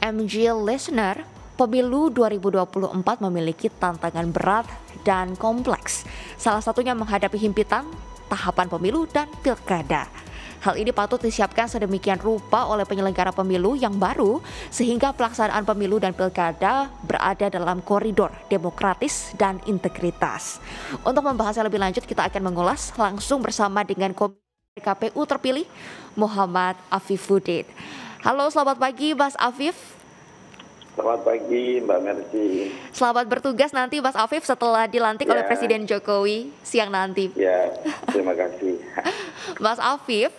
MG Listener, pemilu 2024 memiliki tantangan berat dan kompleks. Salah satunya menghadapi himpitan, tahapan pemilu, dan pilkada. Hal ini patut disiapkan sedemikian rupa oleh penyelenggara pemilu yang baru sehingga pelaksanaan pemilu dan pilkada berada dalam koridor demokratis dan integritas. Untuk membahasnya lebih lanjut, kita akan mengulas langsung bersama dengan KPU terpilih Muhammad Afifuddin. Halo, selamat pagi Mas Afif. Selamat pagi Mbak Mercy. Selamat bertugas nanti Mas Afif setelah dilantik oleh Presiden Jokowi siang nanti. Ya, terima kasih. Mas Afif,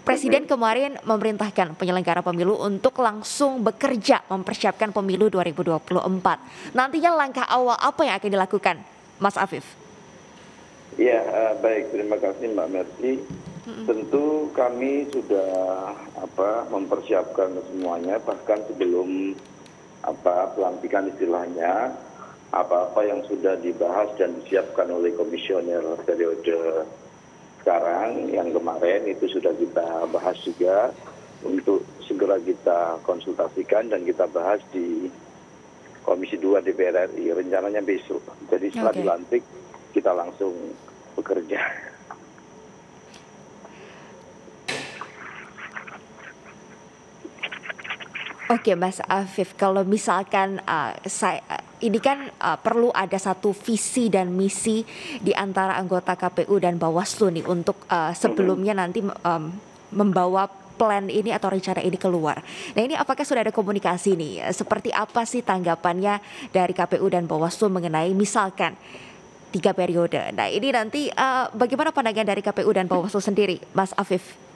Presiden kemarin memerintahkan penyelenggara pemilu untuk langsung bekerja mempersiapkan pemilu 2024. Nantinya langkah awal apa yang akan dilakukan, Mas Afif? Ya, baik, terima kasih Mbak Mercy. Tentu kami sudah mempersiapkan semuanya, bahkan sebelum pelantikan istilahnya, apa-apa yang sudah dibahas dan disiapkan oleh komisioner periode sekarang yang kemarin itu sudah kita bahas juga untuk segera kita konsultasikan dan kita bahas di Komisi 2 DPR RI rencananya besok. Jadi setelah dilantik kita langsung bekerja. Oke Mas Afif, kalau misalkan ini kan perlu ada satu visi dan misi di antara anggota KPU dan Bawaslu nih untuk sebelumnya nanti membawa plan ini atau rencana ini keluar. Nah ini apakah sudah ada komunikasi nih? Seperti apa sih tanggapannya dari KPU dan Bawaslu mengenai misalkan 3 periode? Nah ini nanti bagaimana pandangan dari KPU dan Bawaslu sendiri, Mas Afif?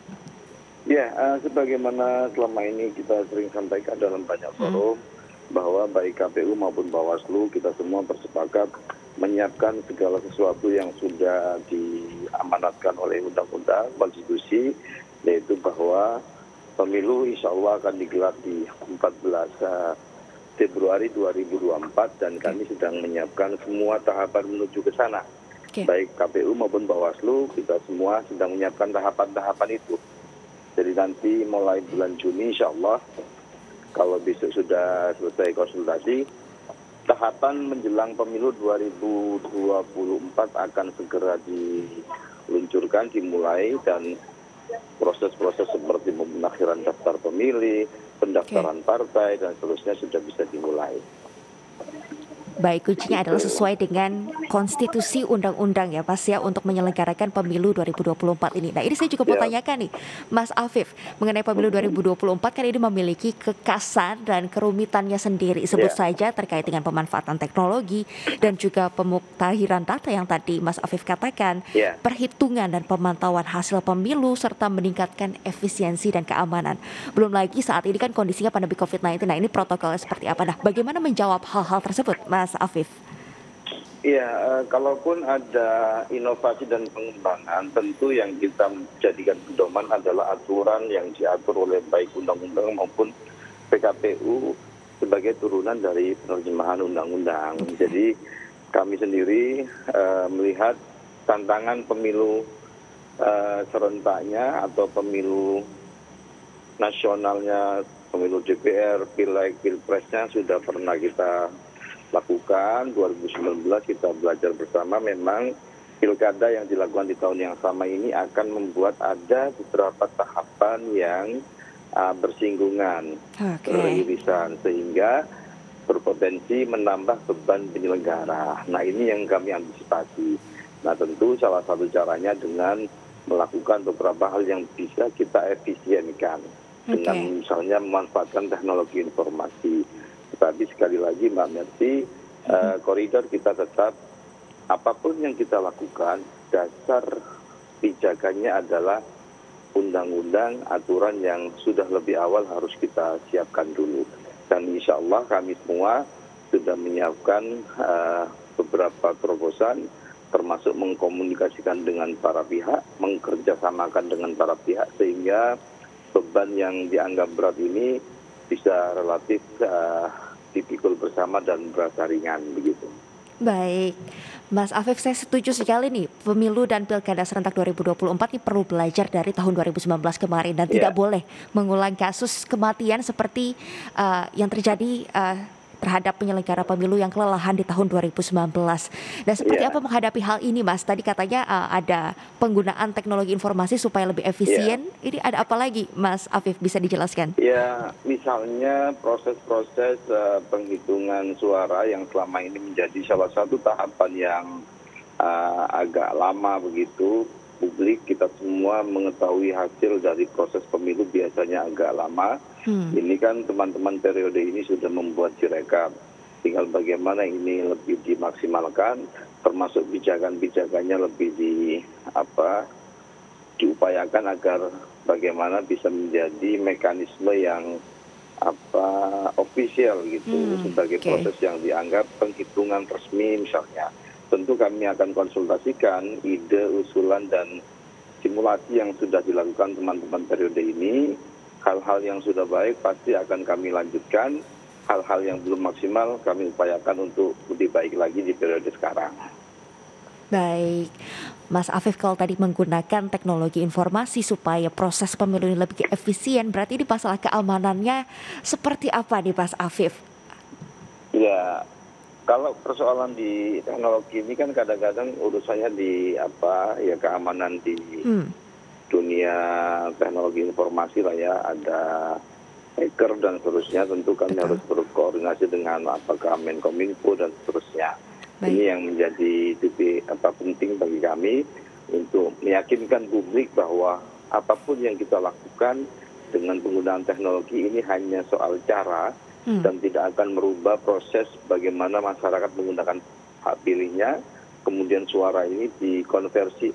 Ya, sebagaimana selama ini kita sering sampaikan dalam banyak forum bahwa baik KPU maupun Bawaslu kita semua bersepakat menyiapkan segala sesuatu yang sudah diamanatkan oleh undang-undang konstitusi, yaitu bahwa pemilu insya Allah akan digelar di 14 Februari 2024 dan kami sedang menyiapkan semua tahapan menuju ke sana. Baik KPU maupun Bawaslu kita semua sedang menyiapkan tahapan-tahapan itu. Jadi nanti mulai bulan Juni insya Allah, kalau besok sudah selesai konsultasi, tahapan menjelang pemilu 2024 akan segera diluncurkan, dimulai, dan proses-proses seperti pemutakhiran daftar pemilih, pendaftaran partai, dan seterusnya sudah bisa dimulai. Baik, kuncinya adalah sesuai dengan konstitusi undang-undang ya Mas ya untuk menyelenggarakan pemilu 2024 ini. Nah ini saya juga mau tanyakan nih Mas Afif mengenai pemilu 2024 kan ini memiliki kekasan dan kerumitannya sendiri. Sebut saja terkait dengan pemanfaatan teknologi dan juga pemuktahiran data yang tadi Mas Afif katakan, perhitungan dan pemantauan hasil pemilu serta meningkatkan efisiensi dan keamanan. Belum lagi saat ini kan kondisinya pandemi COVID-19. Nah ini protokolnya seperti apa? Nah bagaimana menjawab hal-hal tersebut Mas Afif? Iya, kalaupun ada inovasi dan pengembangan, tentu yang kita jadikan pedoman adalah aturan yang diatur oleh baik undang-undang maupun PKPU sebagai turunan dari penerjemahan undang-undang. Jadi kami sendiri melihat tantangan pemilu serentaknya atau pemilu nasionalnya, pemilu DPR, Pileg, Pilpresnya sudah pernah kita lakukan. 2019 kita belajar bersama, memang pilkada yang dilakukan di tahun yang sama ini akan membuat ada beberapa tahapan yang bersinggungan, beririsan, sehingga berpotensi menambah beban penyelenggara. Nah ini yang kami antisipasi. Nah tentu salah satu caranya dengan melakukan beberapa hal yang bisa kita efisienkan dengan misalnya memanfaatkan teknologi informasi. Tetapi sekali lagi Mbak Mercy, koridor kita tetap apapun yang kita lakukan, dasar pijakannya adalah undang-undang, aturan yang sudah lebih awal harus kita siapkan dulu. Dan insya Allah kami semua sudah menyiapkan beberapa terobosan, termasuk mengkomunikasikan dengan para pihak, mengerjasamakan dengan para pihak, sehingga beban yang dianggap berat ini bisa relatif dipikul bersama dan berasa ringan begitu. Baik, Mas Afif, saya setuju sekali nih, pemilu dan pilkada serentak 2024 ini perlu belajar dari tahun 2019 kemarin dan tidak Ya, boleh mengulang kasus kematian seperti yang terjadi terhadap penyelenggara pemilu yang kelelahan di tahun 2019. Dan seperti apa ya, menghadapi hal ini, Mas? Tadi katanya ada penggunaan teknologi informasi supaya lebih ya. efisien. Ini ada apa lagi, Mas Afif? Bisa dijelaskan? Ya, misalnya proses-proses penghitungan suara yang selama ini menjadi salah satu tahapan yang agak lama begitu. Publik kita semua mengetahui hasil dari proses pemilu biasanya agak lama. Hmm, Ini kan teman-teman periode ini sudah membuat sirekap. Tinggal bagaimana ini lebih dimaksimalkan, termasuk pijakan-pijakannya lebih diupayakan agar bagaimana bisa menjadi mekanisme yang ofisial gitu sebagai oke. proses yang dianggap penghitungan resmi misalnya. Tentu kami akan konsultasikan ide, usulan dan simulasi yang sudah dilakukan teman-teman periode ini. Hal-hal yang sudah baik pasti akan kami lanjutkan. Hal-hal yang belum maksimal kami upayakan untuk lebih baik lagi di periode sekarang. Baik, Mas Afif, kalau tadi menggunakan teknologi informasi supaya proses pemilu ini lebih efisien, berarti ini masalah keamanannya seperti apa nih, Mas Afif? Ya, kalau persoalan di teknologi ini kan kadang-kadang urusannya di keamanan di Hmm, dunia teknologi informasi lah ya, ada hacker dan seterusnya. Tentu kami harus betul. berkoordinasi dengan Menkominfo dan seterusnya. Baik, Ini yang menjadi titik penting bagi kami untuk meyakinkan publik bahwa apapun yang kita lakukan dengan penggunaan teknologi ini hanya soal cara hmm, dan tidak akan merubah proses bagaimana masyarakat menggunakan hak pilihnya. Kemudian suara ini dikonversi,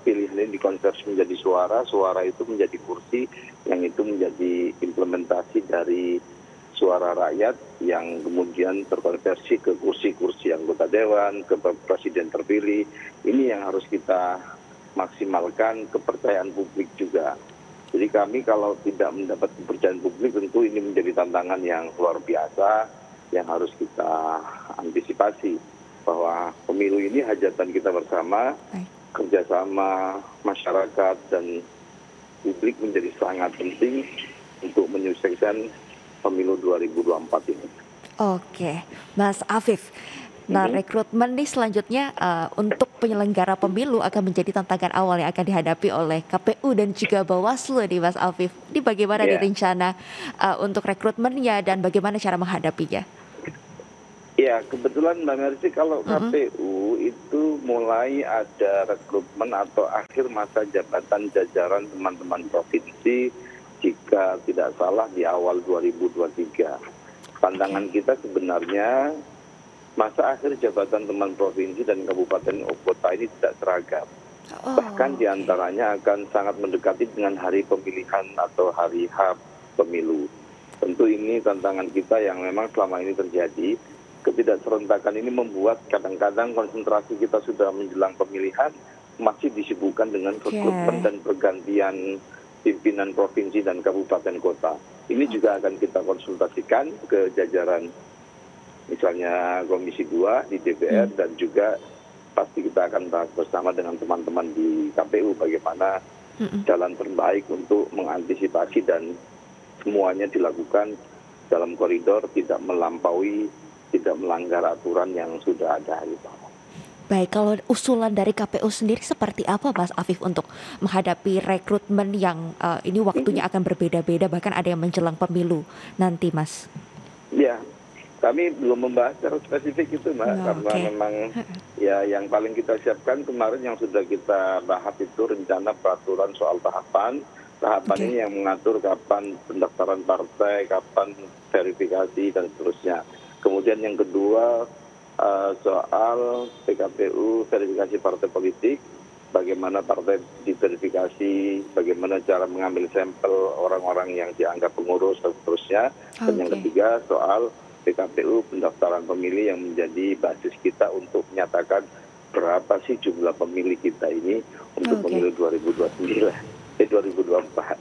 pilihan ini dikonversi menjadi suara, suara itu menjadi kursi, yang itu menjadi implementasi dari suara rakyat yang kemudian terkonversi ke kursi-kursi anggota dewan, ke presiden terpilih. Ini yang harus kita maksimalkan kepercayaan publik juga. Jadi kami kalau tidak mendapat kepercayaan publik tentu ini menjadi tantangan yang luar biasa yang harus kita antisipasi. Bahwa pemilu ini hajatan kita bersama, baik. kerjasama masyarakat dan publik menjadi sangat penting untuk menyukseskan pemilu 2024 ini. Oke, Mas Afif. Nah, Mhm. rekrutmen nih selanjutnya untuk penyelenggara pemilu akan menjadi tantangan awal yang akan dihadapi oleh KPU dan juga Bawaslu nih, Mas Afif. Ini bagaimana di Ya, rencana untuk rekrutmennya dan bagaimana cara menghadapinya? ya kebetulan Mbak Mercy kalau Mm-mm. KPU itu mulai ada rekrutmen atau akhir masa jabatan jajaran teman-teman provinsi jika tidak salah di awal 2023. Oke. Pandangan kita sebenarnya masa akhir jabatan teman provinsi dan kabupaten kota ini tidak seragam. Bahkan Oh, oke. diantaranya akan sangat mendekati dengan hari pemilihan atau hari H pemilu. Tentu ini tantangan kita yang memang selama ini terjadi. Ketidakserentakan ini membuat kadang-kadang konsentrasi kita sudah menjelang pemilihan masih disibukkan dengan Oke. rekrutmen dan pergantian pimpinan provinsi dan kabupaten kota. Ini juga akan kita konsultasikan ke jajaran misalnya Komisi 2 di DPR Hmm, dan juga pasti kita akan bahas bersama dengan teman-teman di KPU bagaimana mm-mm. jalan terbaik untuk mengantisipasi dan semuanya dilakukan dalam koridor tidak melampaui, tidak melanggar aturan yang sudah ada gitu. Baik, kalau usulan dari KPU sendiri seperti apa, Mas Afif, untuk menghadapi rekrutmen yang ini waktunya akan berbeda-beda, bahkan ada yang menjelang pemilu nanti, Mas? Ya, kami belum membahas secara spesifik itu Mbak, karena Oke. memang ya yang paling kita siapkan kemarin yang sudah kita bahas itu rencana peraturan soal tahapan. Tahapan Oke. ini yang mengatur kapan pendaftaran partai, kapan verifikasi dan seterusnya. Kemudian yang kedua soal PKPU verifikasi partai politik, bagaimana partai diverifikasi, bagaimana cara mengambil sampel orang-orang yang dianggap pengurus dan seterusnya. Dan yang Oke. ketiga soal PKPU pendaftaran pemilih yang menjadi basis kita untuk menyatakan berapa sih jumlah pemilih kita ini untuk Oke. pemilu 2029, 2024.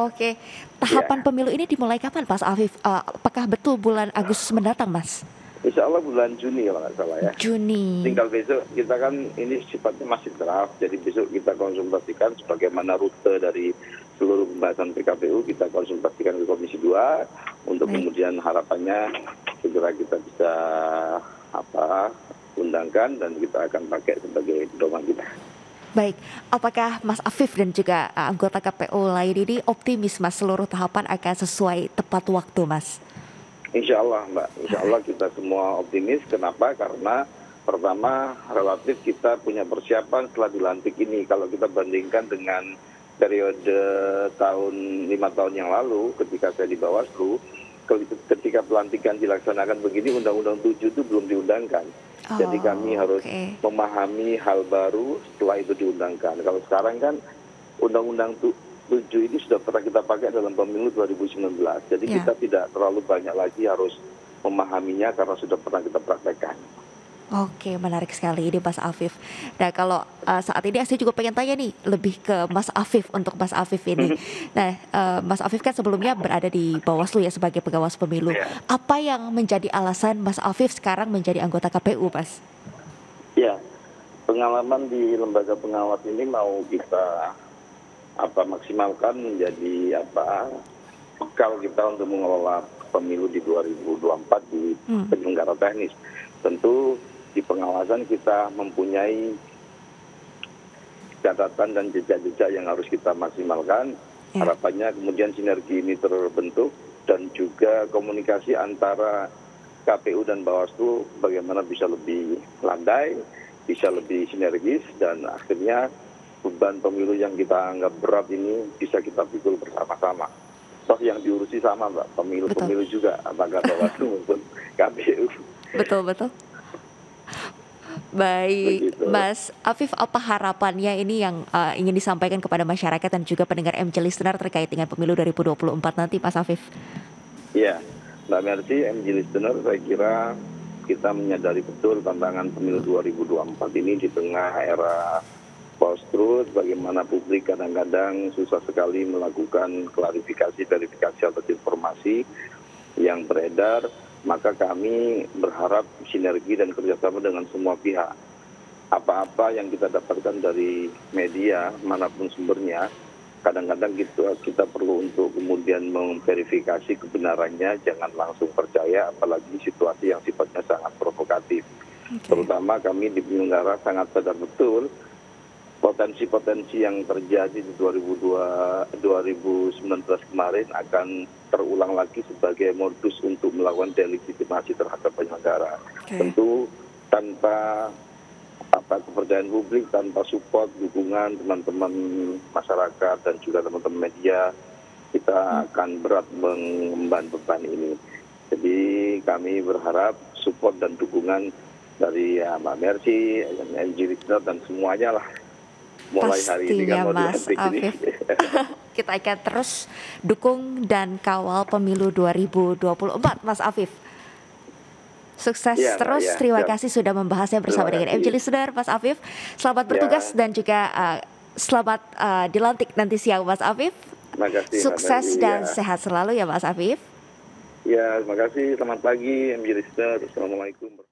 Oke. Tahapan Ya. pemilu ini dimulai kapan, Mas Afif? Apakah betul bulan Agustus mendatang, Mas? Insya Allah bulan Juni kalau nggak salah ya. Juni. Tinggal besok kita kan ini sifatnya masih draft, jadi besok kita konsultasikan sebagaimana rute dari seluruh pembahasan PKPU, kita konsultasikan ke Komisi 2 untuk Baik. kemudian harapannya segera kita bisa undangkan dan kita akan pakai sebagai pedoman kita. Baik, apakah Mas Afif dan juga anggota KPU lain ini optimis Mas seluruh tahapan akan sesuai tepat waktu Mas? Insya Allah Mbak, insya Allah kita semua optimis. Kenapa? Karena pertama relatif kita punya persiapan setelah dilantik ini. Kalau kita bandingkan dengan periode 5 tahun yang lalu ketika saya di Bawaslu, ketika pelantikan dilaksanakan begini, Undang-Undang 7 itu belum diundangkan. Jadi kami harus memahami hal baru setelah itu diundangkan. Kalau sekarang kan Undang-Undang 7 ini sudah pernah kita pakai dalam pemilu 2019. Jadi kita tidak terlalu banyak lagi harus memahaminya karena sudah pernah kita praktekkan. Oke, menarik sekali ini Mas Afif. Nah kalau saat ini saya juga pengen tanya nih lebih ke Mas Afif untuk Mas Afif ini. Nah Mas Afif kan sebelumnya berada di Bawaslu ya sebagai pengawas pemilu. Apa yang menjadi alasan Mas Afif sekarang menjadi anggota KPU, Mas? Ya, pengalaman di lembaga pengawas ini mau kita maksimalkan menjadi bekal kita untuk mengelola pemilu di 2024 di penyelenggara teknis. Tentu di pengawasan kita mempunyai catatan dan jejak-jejak yang harus kita maksimalkan. Harapannya kemudian sinergi ini terbentuk dan juga komunikasi antara KPU dan Bawaslu bagaimana bisa lebih landai, bisa lebih sinergis, dan akhirnya beban pemilu yang kita anggap berat ini bisa kita pikul bersama-sama. Toh yang diurusi sama Mbak, pemilu juga, apakah Bawaslu maupun KPU. Betul. Baik, begitu. Mas Afif, apa harapannya ini yang ingin disampaikan kepada masyarakat dan juga pendengar MJ Listener terkait dengan pemilu 2024 nanti, Mas Afif? Iya, Mbak Mercy, MJ Listener, saya kira kita menyadari betul tantangan pemilu 2024 ini di tengah era post-truth, bagaimana publik kadang-kadang susah sekali melakukan klarifikasi, verifikasi atas informasi yang beredar. Maka kami berharap sinergi dan kerjasama dengan semua pihak. Apa-apa yang kita dapatkan dari media, manapun sumbernya, kadang-kadang kita perlu untuk kemudian memverifikasi kebenarannya, jangan langsung percaya, apalagi situasi yang sifatnya sangat provokatif. Terutama kami di penyelenggara sangat sadar betul potensi-potensi yang terjadi di 2019 kemarin akan terulang lagi sebagai modus untuk melakukan delegitimasi terhadap penyelenggara. Tentu tanpa kepercayaan publik, tanpa support, dukungan teman-teman masyarakat dan juga teman-teman media, kita akan berat mengemban beban ini. Jadi kami berharap support dan dukungan dari Mbak Mercy, MJ Listener, dan semuanya lah. Mulai hari ini kan Mas Afif. Kita akan terus dukung dan kawal pemilu 2024, Mas Afif. Sukses terus, terima kasih sudah membahasnya bersama dengan MJ Listener, Mas Afif. Selamat bertugas dan juga selamat dilantik nanti siang, Mas Afif. Sukses dan sehat selalu ya, Mas Afif. Ya, terima kasih. Selamat pagi, MJ Listener. Assalamualaikum.